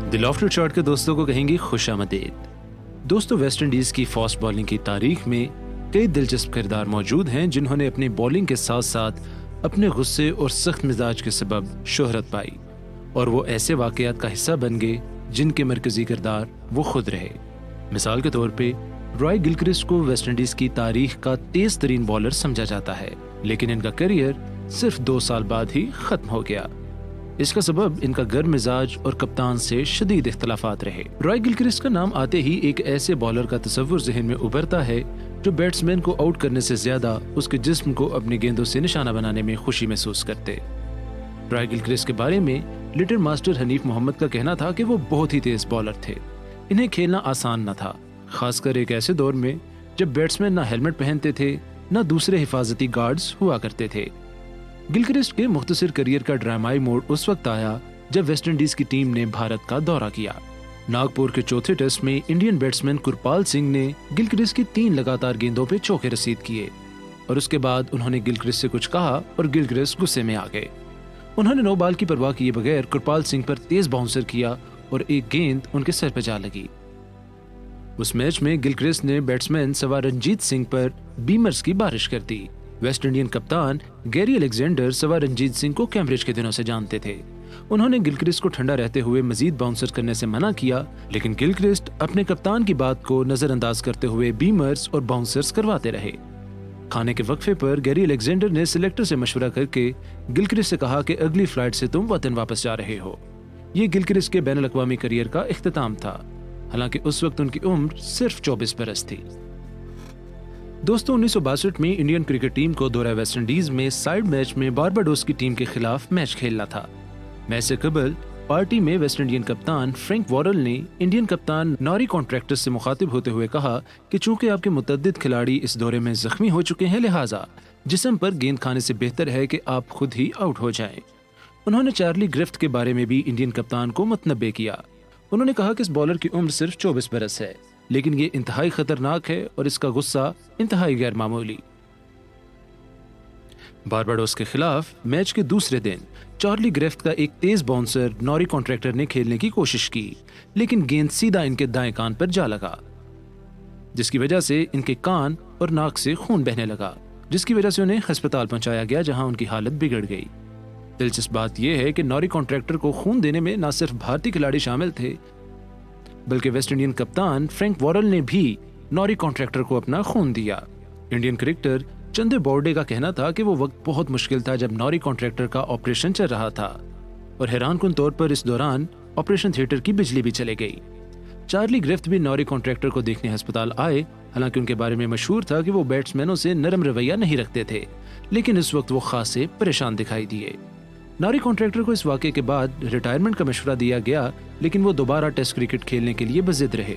The lofted shot के दोस्तों को कहेंगे खुशामदीद। दोस्तों, वेस्ट इंडीज की फास्ट बॉलिंग की तारीख में कई दिलचस्प किरदार मौजूद हैं जिन्होंने अपनी बॉलिंग के साथ साथ अपने गुस्से और सख्त मिजाज के सबब शोहरत पाई और वो ऐसे वाकयात का हिस्सा बन गए जिनके मरकजी किरदार वो खुद रहे। मिसाल के तौर पे रॉय गिलक्रिस्ट को वेस्ट इंडीज की तारीख का तेज तरीन बॉलर समझा जाता है, लेकिन इनका करियर सिर्फ 2 साल बाद ही खत्म हो गया। इसका सबब इनका गर्म मिजाज और कप्तान से शदीद इख्तलाफात रहे। रॉय गिलक्रिस्ट का नाम आते ही एक ऐसे बॉलर का तस्वुर ज़हन में उभरता है जो बैट्समैन को आउट करने से ज्यादा उसके जिस्म को अपनी गेंदों से निशाना बनाने में खुशी महसूस करते। रॉय गिलक्रिस्ट के बारे में लिटिल मास्टर हनीफ मोहम्मद का कहना था कि वो बहुत ही तेज बॉलर थे। इन्हें खेलना आसान न था, खासकर एक ऐसे दौर में जब बैट्समैन ना हेलमेट पहनते थे न दूसरे हिफाजती गार्ड्स हुआ करते थे। गिलक्रिस्ट के मुख्तसर करियर का ड्रामाई मोड़ उस वक्त आया जब वेस्ट इंडीज की टीम ने भारत का दौरा किया। नागपुर के चौथे टेस्ट में इंडियन बैट्समैन कुरपाल सिंह ने गिलक्रिस्ट की 3 लगातार गेंदों पे चौके रसीद किए और उसके बाद उन्होंने गिलक्रिस्ट से कुछ कहा और गिलक्रिस्ट गुस्से में आ गए। उन्होंने 9 बॉल की परवाह किए बगैर कुरपाल सिंह पर तेज बाउंसर किया और एक गेंद उनके सर पर जा लगी। उस मैच में गिलक्रिस्ट ने बैट्समैन सवा रंजीत सिंह पर बीमर्स की बारिश कर दी। वेस्ट इंडियन कप्तान गैरी अलेक्जेंडर सवा रंजीत सिंह को कैम्ब्रिज के दिनों से जानते थे। उन्होंने गिलक्रिस्ट को ठंडा रहते हुए मजीद बाउंसर करने से मना किया, लेकिन गिलक्रिस्ट अपने कप्तान की बात को नजरअंदाज करते हुए बीमर्स और बाउंसर्स करवाते रहे। खाने के वक्फे पर गैरी अलेक्जेंडर ने सिलेक्टर से मशवरा करके गिलक्रिस्ट से कहा कि अगली फ्लाइट से तुम वतन वापस जा रहे हो। ये गिलक्रिस्ट के बैनुल अक़वामी करियर का इख्तिताम था, हालांकि उस वक्त उनकी उम्र सिर्फ 24 बरस थी। दोस्तों, 1962 में इंडियन क्रिकेट टीम को दौरा वेस्ट इंडीज में साइड मैच में बारबाडोस की टीम के खिलाफ मैच खेलना था। मैच से कबल पार्टी में वेस्ट इंडियन कप्तान फ्रैंक वॉरेल ने इंडियन कप्तान नॉरी कॉन्ट्रैक्टर से मुखातिब होते हुए कहा कि चूंकि आपके मुतअद्दिद खिलाड़ी इस दौरे में जख्मी हो चुके हैं, लिहाजा जिस्म पर गेंद खाने से बेहतर है कि आप खुद ही आउट हो जाएं। उन्होंने चार्ली ग्रिफ्ट के बारे में भी इंडियन कप्तान को मुतनब्बे किया। उन्होंने कहा कि इस बॉलर की उम्र सिर्फ 24 बरस है, लेकिन ये इंतहाई खतरनाक है और इसका गुस्सा इंतहाई गैर मामूली। बारबाडोस के खिलाफ मैच के दूसरे दिन चार्ली ग्रिफ्ट का एक तेज बाउंसर नॉरी कॉन्ट्रैक्टर ने खेलने की कोशिश की, लेकिन गेंद सीधा इनके दाएं कान पर जा लगा, जिसकी वजह से इनके कान और नाक से खून बहने लगा, जिसकी वजह से उन्हें अस्पताल पहुंचाया गया, जहां उनकी हालत बिगड़ गई। दिलचस्प बात यह है कि नॉरी कॉन्ट्रैक्टर को खून देने में न सिर्फ भारतीय खिलाड़ी शामिल थे, बल्कि वेस्ट इंडियन कप्तान फ्रैंक वॉरेल ने भी नॉरी कॉन्ट्रैक्टर को अपना खून दिया। इंडियन क्रिकेटर चंदे बोर्डे का कहना था कि वो वक्त बहुत मुश्किल था जब नॉरी कॉन्ट्रैक्टर का ऑपरेशन चल रहा था और हैरानकुन तौर पर इस दौरान ऑपरेशन थिएटर की बिजली भी चले गई। चार्ली ग्रिफ्ट भी नॉरी कॉन्ट्रैक्टर को देखने अस्पताल आए, हालांकि उनके बारे में मशहूर था कि वो बैट्समैनों से नरम रवैया नहीं रखते थे, लेकिन इस वक्त वो खास से परेशान दिखाई दिए। नॉरी कॉन्ट्रैक्टर को इस वाक़े के बाद रिटायरमेंट का मशवरा दिया गया, लेकिन वो दोबारा टेस्ट क्रिकेट खेलने के लिए बज़िद रहे।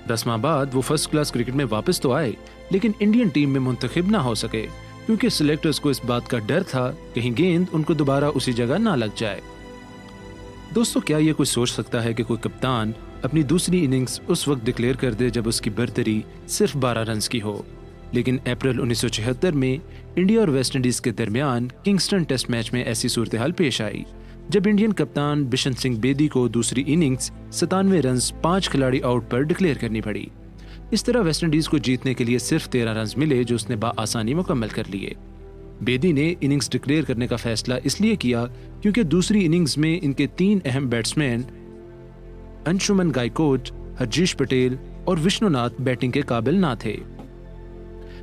10 माह बाद वो फर्स्ट क्लास क्रिकेट में वापस तो आए, लेकिन इंडियन टीम में मुंतखब ना हो सके, क्योंकि सिलेक्टर्स को इस बात का डर था कहीं गेंद उनको दोबारा उसी जगह ना लग जाए। दोस्तों, क्या ये कोई सोच सकता है कि कोई कप्तान अपनी दूसरी इनिंग्स उस वक्त डिक्लेयर कर दे जब उसकी बर्तरी सिर्फ 12 रन की हो? लेकिन अप्रैल 1976 में इंडिया और वेस्ट इंडीज के दरमियान किंगस्टन टेस्ट मैच में ऐसी सूरत हाल पेश आई, जब इंडियन कप्तान बिशन सिंह बेदी को दूसरी इनिंग्स 97 रन 5 खिलाड़ी आउट पर डिक्लेयर करनी पड़ी। इस तरह वेस्ट इंडीज को जीतने के लिए सिर्फ 13 रन मिले, जो उसने बाआसानी मुकम्मल कर लिए। बेदी ने इनिंग्स डिक्लेयर करने का फैसला इसलिए किया क्योंकि दूसरी इनिंग्स में इनके 3 अहम बैट्समैन अंशुमन गायकोट, हरजीश पटेल और विष्णुनाथ बैटिंग के काबिल ना थे।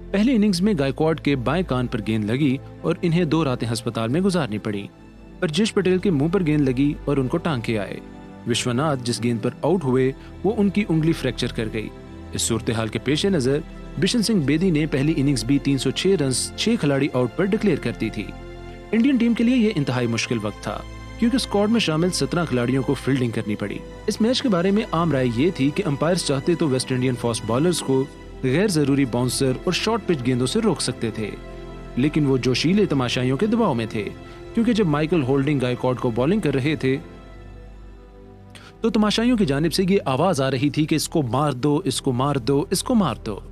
पहली इनिंग्स में गायकवाड के बाएं कान पर गेंद लगी और इन्हें 2 रातें अस्पताल में गुजारनी पड़ी। हरजीश पटेल के मुंह पर गेंद लगी और उनको टांके आए। विश्वनाथ जिस गेंद पर आउट हुए वो उनकी उंगली फ्रैक्चर कर गई। इस सूरत हाल के पेश नजर बिशन सिंह बेदी ने पहली इनिंग्स भी 306 रन 6 खिलाड़ी आउट पर डिक्लेयर कर दी थी। इंडियन टीम के लिए यह इंतहाई मुश्किल वक्त था, क्योंकि स्क्वाड में शामिल 17 खिलाड़ियों को फील्डिंग करनी पड़ी। इस मैच के बारे में आम राय ये थी कि अंपायर्स चाहते तो वेस्ट इंडियन फास्ट बॉलर्स को गैर जरूरी बाउंसर और शॉर्ट पिच गेंदों से रोक सकते थे, लेकिन वो जोशीले तमाशाइयों के दबाव में थे, क्योंकि जब माइकल होल्डिंग गायकवाड को बॉलिंग कर रहे थे तो तमाशाइयों की जानिब से ये आवाज आ रही थी कि इसको मार दो, इसको मार दो, इसको मार दो।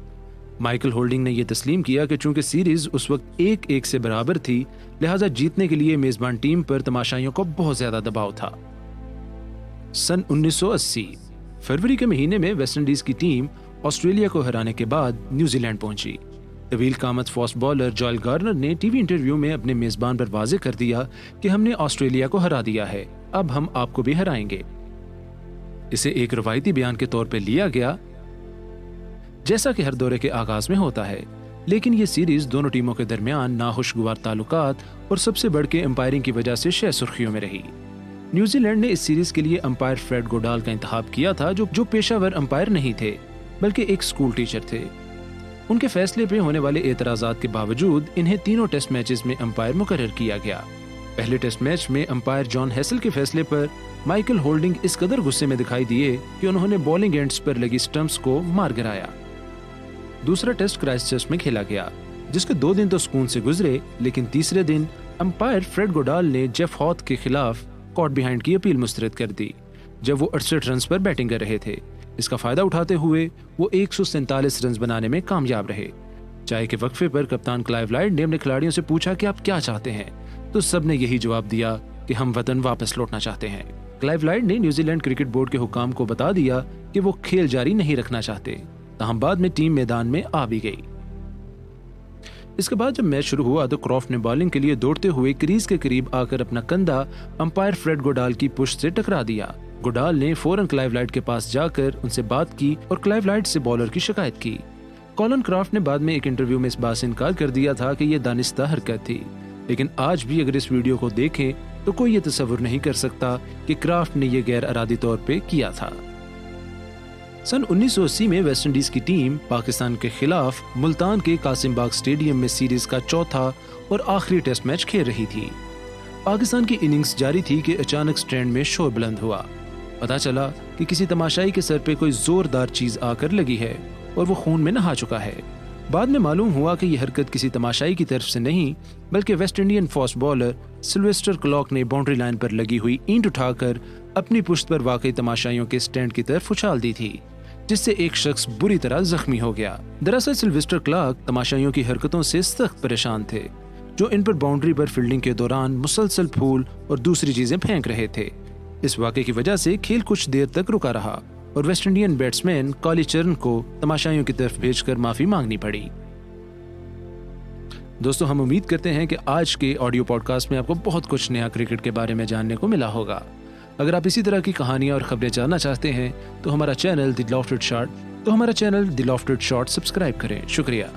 माइकल होल्डिंग ने यह तस्लीम किया कि चूंकि सीरीज उस वक्त 1-1 से बराबर थी, लिहाजा जीतने के लिए मेजबान टीम पर तमाशाइयों का बहुत ज्यादा दबाव था। सन 1980 फरवरी के महीने में वेस्टइंडीज की टीम ऑस्ट्रेलिया को हराने के बाद न्यूजीलैंड पहुंची। तवील Kamat fast bowler Joel Garner ने टीवी इंटरव्यू में अपने मेजबान पर वाजे कर दिया कि हमने ऑस्ट्रेलिया को हरा दिया है, अब हम आपको भी हराएंगे। इसे एक रवायती बयान के तौर पर लिया गया, जैसा कि हर दौरे के आगाज में होता है। लेकिन ये सीरीज दोनों टीमों के दरमियान नाखुशगवार ताल्लुकात और सबसे बढ़ के अंपायरिंग की वजह से शह सुर्खियों में रही। न्यूजीलैंड ने इस सीरीज के लिए अंपायर फ्रेड गोडाल का इंतखाब किया था, जो पेशावर अंपायर नहीं थे बल्कि एक स्कूल टीचर थे। उनके फैसले पे होने वाले एतराजात के बावजूद इन्हें तीनों टेस्ट मैचेस में अंपायर मुकर्रर किया गया। पहले टेस्ट मैच में अंपायर जॉन हेसल के फैसले पर माइकल होल्डिंग इस कदर गुस्से में दिखाई दिए कि उन्होंने बॉलिंग एंड्स पर लगी स्टंप्स को मार गिराया। दूसरा टेस्ट क्राइस्टचर्च में खेला गया, जिसके 2 दिन तो सुकून से गुजरे, लेकिन तीसरे दिन अंपायर फ्रेड गोडाल ने जेफ हॉथ के खिलाफ कॉट बिहाइंड की अपील मुस्तरद कर दी, जब वो 68 रन पर बैटिंग कर रहे थे। इसका फायदा उठाते हुए वो 147 रन बनाने में कामयाब रहे। चाय के वक्फे पर कप्तान क्लाइव लाइड ने अपने खिलाड़ियों से पूछा कि आप क्या चाहते हैं, तो सबने यही जवाब दिया कि हम वतन वापस लौटना चाहते हैं। क्लाइव लाइड ने न्यूजीलैंड क्रिकेट बोर्ड के हुकाम को बता दिया कि वो खेल जारी नहीं रखना चाहते, ताहम बाद में टीम मैदान में आ भी गई। इसके बाद जब मैच शुरू हुआ तो क्रॉफ्ट ने बॉलिंग के लिए दौड़ते हुए क्रीज के करीब आकर अपना कंधा अंपायर फ्रेड गोडाल की पुश्त से टकरा दिया। गोडाल ने फौरन क्लाइव लाइड के पास जाकर उनसे बात की और क्लाइव लाइड से बॉलर की शिकायत की। कॉलन क्राफ्ट ने बाद में एक इंटरव्यू में इस बात से इनकार कर दिया था कि यह दानिस्ता हरकत थी, लेकिन आज भी अगर इस वीडियो को देखें तो कोई ये तस्वुर नहीं कर सकता कि क्राफ्ट ने यह गैर इरादी तौर पे किया था। सन 1980 में वेस्टइंडीज की टीम पाकिस्तान के खिलाफ मुल्तान के कासिम बाग स्टेडियम में सीरीज का चौथा और आखिरी टेस्ट मैच खेल रही थी। पाकिस्तान की इनिंग्स जारी थी कि अचानक स्टैंड में शोर बुलंद हुआ। पता चला कि किसी तमाशाई के सर पे कोई जोरदार चीज आकर लगी है और वो खून में नहा चुका है। बाद में मालूम हुआ कि यह हरकत किसी तमाशाई की तरफ से नहीं, बल्कि West Indian fast bowler Sylvester clock ने बाउंड्री लाइन पर लगी हुई ईंट उठाकर अपनी पुश्त पर वाकई तमाशाइयों के स्टैंड की तरफ उछाल दी थी, जिससे एक शख्स बुरी तरह जख्मी हो गया। दरअसल सिल्वेस्टर क्लार्क तमाशाइयों की हरकतों से सख्त परेशान थे, जो इन पर बाउंड्री पर फील्डिंग के दौरान मुसलसल फूल और दूसरी चीजें फेंक रहे थे। इस वाक़े की वजह से खेल कुछ देर तक रुका रहा और वेस्ट इंडियन बैट्समैन कालीचरण को तमाशाइयों की तरफ भेजकर माफी मांगनी पड़ी। दोस्तों, हम उम्मीद करते हैं कि आज के ऑडियो पॉडकास्ट में आपको बहुत कुछ नया क्रिकेट के बारे में जानने को मिला होगा। अगर आप इसी तरह की कहानियां और खबरें जानना चाहते हैं तो हमारा channel the lofted shot subscribe करें। शुक्रिया।